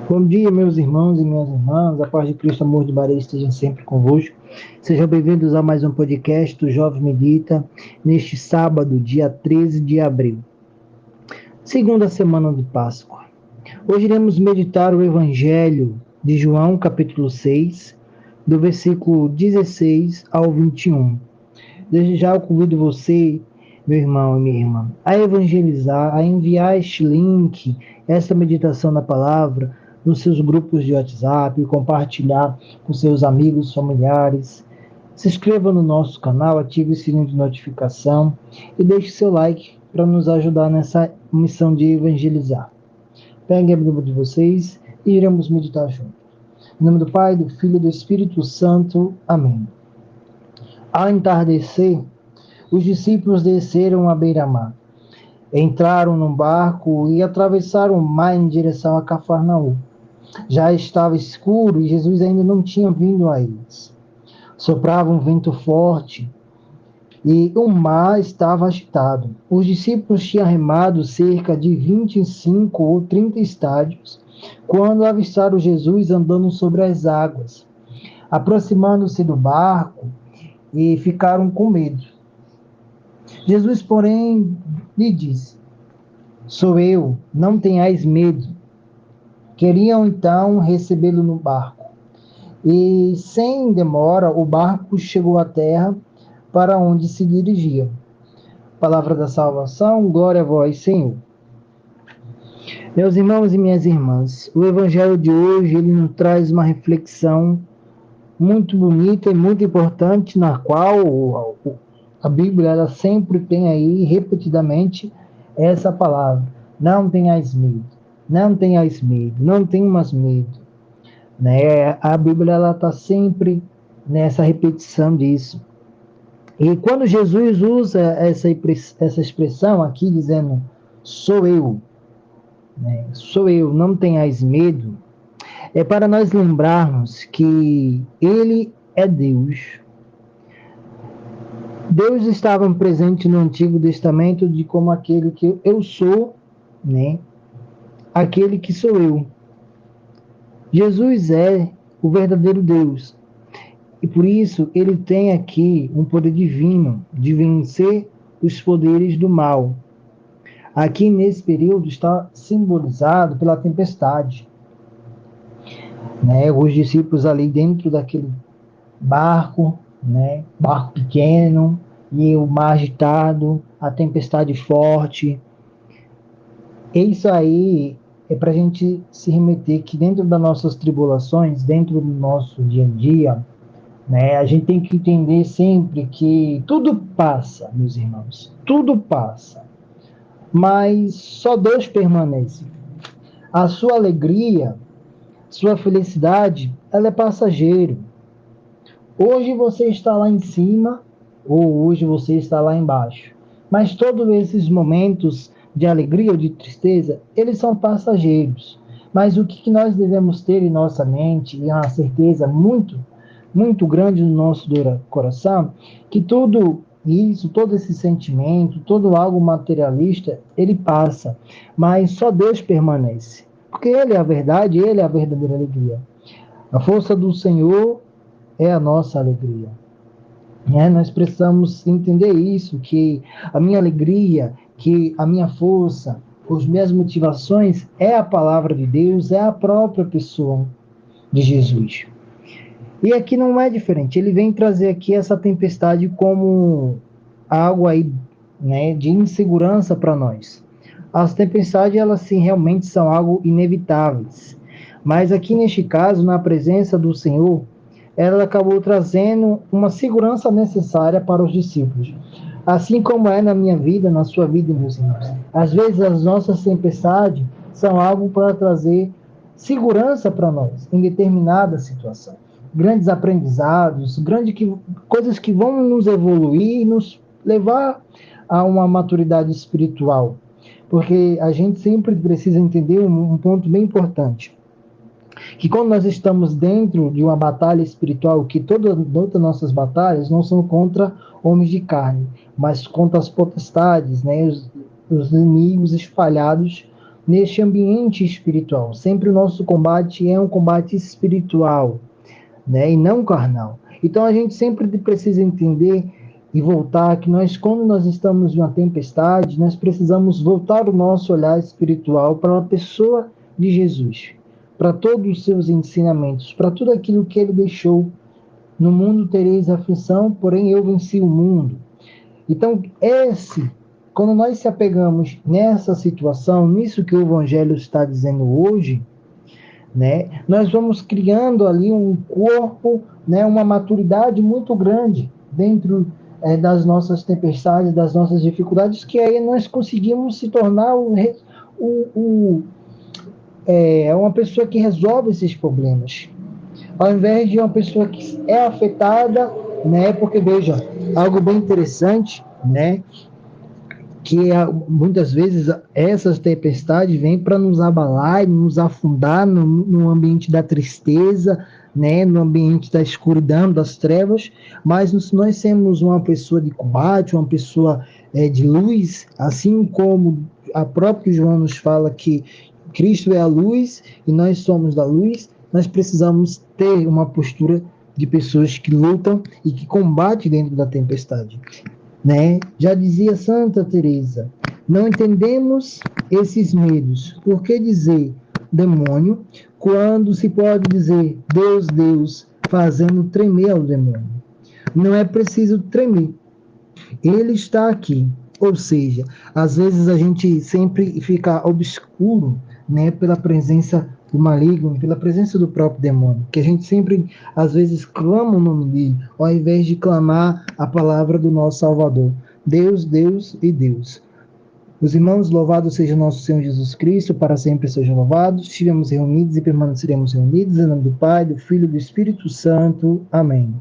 Bom dia, meus irmãos e minhas irmãs. A paz de Cristo, amor de Maria, estejam sempre convosco. Sejam bem-vindos a mais um podcast do Jovem Medita, neste sábado, dia 13 de abril, segunda semana de Páscoa. Hoje iremos meditar o Evangelho de João, capítulo 6, do versículo 16 ao 21. Desde já eu convido você, meu irmão e minha irmã, a evangelizar, a enviar este link, esta meditação na palavra, nos seus grupos de WhatsApp, compartilhar com seus amigos, familiares. Se inscreva no nosso canal, ative o sininho de notificação e deixe seu like para nos ajudar nessa missão de evangelizar. Pegue a Bíblia de vocês e iremos meditar juntos. Em nome do Pai, do Filho e do Espírito Santo. Amém. Ao entardecer, os discípulos desceram à beira-mar. Entraram num barco e atravessaram o mar em direção a Cafarnaum. Já estava escuro e Jesus ainda não tinha vindo a eles. Soprava um vento forte e o mar estava agitado. Os discípulos tinham remado cerca de 25 ou 30 estádios quando avistaram Jesus andando sobre as águas. Aproximando-se do barco e ficaram com medo. Jesus, porém, lhe disse: Sou eu, não tenhais medo. Queriam então recebê-lo no barco. E sem demora, o barco chegou à terra para onde se dirigia. Palavra da salvação, glória a vós, Senhor. Meus irmãos e minhas irmãs, o Evangelho de hoje ele nos traz uma reflexão muito bonita e muito importante, na qual a Bíblia ela sempre tem aí repetidamente essa palavra: não tenhais medo, não tenhais medo, não tenhas medo, né? A Bíblia ela está sempre nessa repetição disso. E quando Jesus usa essa expressão aqui dizendo sou eu, né? Sou eu, não tenhais medo, é para nós lembrarmos que Ele é Deus. Deus estava presente no Antigo Testamento de como aquele que eu sou, né? Aquele que sou eu. Jesus é o verdadeiro Deus. E por isso ele tem aqui um poder divino de vencer os poderes do mal. Aqui nesse período está simbolizado pela tempestade, né? Os discípulos ali dentro daquele barco, né? Barco pequeno, e o mar agitado, a tempestade forte. Isso aí é para a gente se remeter que dentro das nossas tribulações, dentro do nosso dia a dia, né, a gente tem que entender sempre que tudo passa, meus irmãos, tudo passa, mas só Deus permanece. A sua alegria, sua felicidade, ela é passageiro. Hoje você está lá em cima, ou hoje você está lá embaixo. Mas todos esses momentos de alegria ou de tristeza, eles são passageiros. Mas o que nós devemos ter em nossa mente, e uma certeza muito, muito grande no nosso coração, que tudo isso, todo esse sentimento, todo algo materialista, ele passa. Mas só Deus permanece. Porque Ele é a verdade, Ele é a verdadeira alegria. A força do Senhor é a nossa alegria. Nós precisamos entender isso, que a minha alegria, que a minha força, as minhas motivações é a palavra de Deus, é a própria pessoa de Jesus. E aqui não é diferente, ele vem trazer aqui essa tempestade como algo aí, né, de insegurança para nós. As tempestades, elas sim, realmente são algo inevitáveis. Mas aqui neste caso, na presença do Senhor, ela acabou trazendo uma segurança necessária para os discípulos. Assim como é na minha vida, na sua vida, meus irmãos. Às vezes as nossas tempestades são algo para trazer segurança para nós em determinada situação. Grandes aprendizados, coisas que vão nos evoluir e nos levar a uma maturidade espiritual. Porque a gente sempre precisa entender um ponto bem importante. Que quando nós estamos dentro de uma batalha espiritual, que todas as nossas batalhas não são contra homens de carne, mas contra as potestades, né, os inimigos espalhados neste ambiente espiritual. Sempre o nosso combate é um combate espiritual, né, e não carnal. Então a gente sempre precisa entender e voltar que quando nós estamos em uma tempestade, nós precisamos voltar o nosso olhar espiritual para a pessoa de Jesus, para todos os seus ensinamentos, para tudo aquilo que ele deixou. No mundo tereis aflição, porém eu venci o mundo. Então, quando nós se apegamos nessa situação, nisso que o Evangelho está dizendo hoje, né, nós vamos criando ali um corpo, né, uma maturidade muito grande dentro das nossas tempestades, das nossas dificuldades, que aí nós conseguimos se tornar uma pessoa que resolve esses problemas, ao invés de uma pessoa que é afetada, né? Porque veja, algo bem interessante, né? Que muitas vezes essas tempestades vêm para nos abalar e nos afundar no ambiente da tristeza, né, no ambiente da escuridão, das trevas, mas se nós temos uma pessoa de combate, uma pessoa de luz, assim como a própria João nos fala que Cristo é a luz e nós somos da luz, nós precisamos ter uma postura de pessoas que lutam e que combatem dentro da tempestade. Né? Já dizia Santa Teresa, não entendemos esses medos. Por que dizer demônio quando se pode dizer Deus, Deus, fazendo tremer ao demônio? Não é preciso tremer. Ele está aqui. Ou seja, às vezes a gente sempre fica obscuro, né, pela presença do maligno, pela presença do próprio demônio, que a gente sempre, às vezes, clama o nome dele, ao invés de clamar a palavra do nosso Salvador. Deus, Deus e Deus. Os irmãos, louvado seja nosso Senhor Jesus Cristo, para sempre sejam louvados. Estivemos reunidos e permaneceremos reunidos, em nome do Pai, do Filho e do Espírito Santo. Amém.